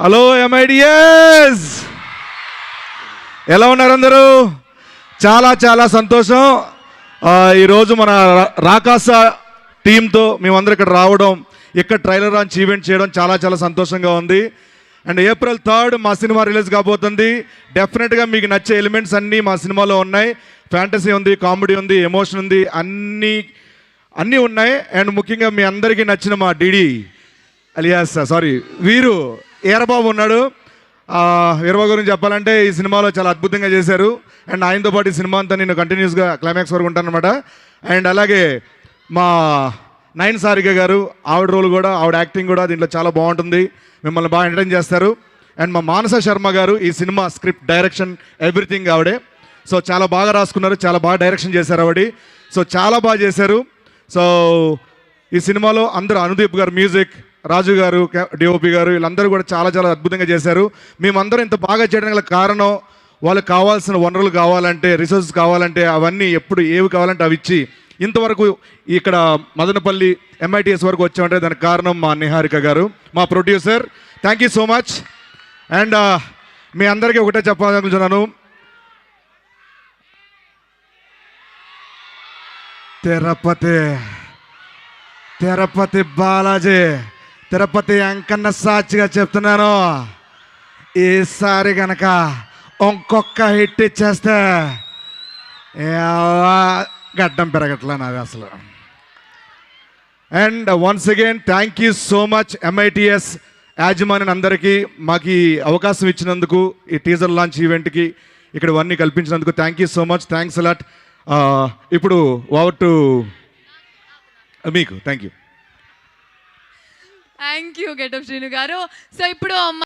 Hello MIDS, ఎలా ఉన్నారు అందరూ? చాలా చాలా సంతోషం. ఈరోజు మన రాకాస టీంతో మేమందరం ఇక్కడ రావడం, ఇక్కడ ట్రైలర్ లాంచ్ ఈవెంట్ చేయడం చాలా చాలా సంతోషంగా ఉంది. అండ్ April 3 మా సినిమా రిలీజ్ కాబోతుంది. డెఫినెట్గా మీకు నచ్చే ఎలిమెంట్స్ అన్నీ మా సినిమాలో ఉన్నాయి. ఫ్యాంటసీ ఉంది, కామెడీ ఉంది, ఎమోషన్ ఉంది, అన్నీ ఉన్నాయి. అండ్ ముఖ్యంగా మీ అందరికీ నచ్చిన మా డిడి అలియాస్ వీరు ఈరబాబు ఉన్నాడు. వీరబాబు గురించి చెప్పాలంటే ఈ సినిమాలో చాలా అద్భుతంగా చేశారు. అండ్ ఆయనతో పాటు ఈ సినిమా అంతా నేను కంటిన్యూస్గా క్లైమాక్స్ వరకు ఉంటాను అనమాట. అండ్ అలాగే మా నయన్ సారిక గారు, ఆవిడ రోల్ కూడా, ఆవిడ యాక్టింగ్ కూడా దీంట్లో చాలా బాగుంటుంది. మిమ్మల్ని బాగా ఎంటర్టైన్ చేస్తారు. అండ్ మా మానస శర్మ గారు ఈ సినిమా స్క్రిప్ట్, డైరెక్షన్, ఎవ్రీథింగ్ ఆవిడే. సో చాలా బాగా రాసుకున్నారు, చాలా బాగా డైరెక్షన్ చేశారు ఆవిడ. సో చాలా బాగా చేశారు. సో ఈ సినిమాలో అందరూ, అనుదీప్ గారు మ్యూజిక్, రాజు గారు డిఓపి గారు, వీళ్ళందరూ కూడా చాలా చాలా అద్భుతంగా చేశారు. మేమందరం ఇంత బాగా చేయడానికి గల కారణం, వాళ్ళకి కావాల్సిన వనరులు కావాలంటే, రిసోర్సెస్ కావాలంటే అవన్నీ ఎప్పుడు ఏవి కావాలంటే అవి ఇచ్చి ఇంతవరకు ఇక్కడ మదనపల్లి ఎంఐటిఎస్ వరకు వచ్చామంటే దానికి కారణం మా నిహారిక గారు, మా producer. Thank you so much. And మీ అందరికీ ఒకటే చెప్పాలనుకుంటున్నాను, తిరుపతి బాలాజీ, తిరుపతి వెంకన్న సాక్షిగా చెప్తున్నాను, ఈసారి కనుక ఇంకొక హిట్ ఇచ్చేస్తే గడ్డం పెరగట్లా నాది అసలు. And once again thank you so much MITS యాజమాన్యం అందరికీ మాకు ఈ అవకాశం ఇచ్చినందుకు, ఈ టీజర్ లాంచ్ ఈవెంట్కి ఇక్కడ ఇవన్నీ కల్పించినందుకు thank you so much. Thanks a lot. ఇప్పుడు ఓవర్ టు మీకు. థ్యాంక్ యూ గెటప్ శ్రీను గారు. సో ఇప్పుడు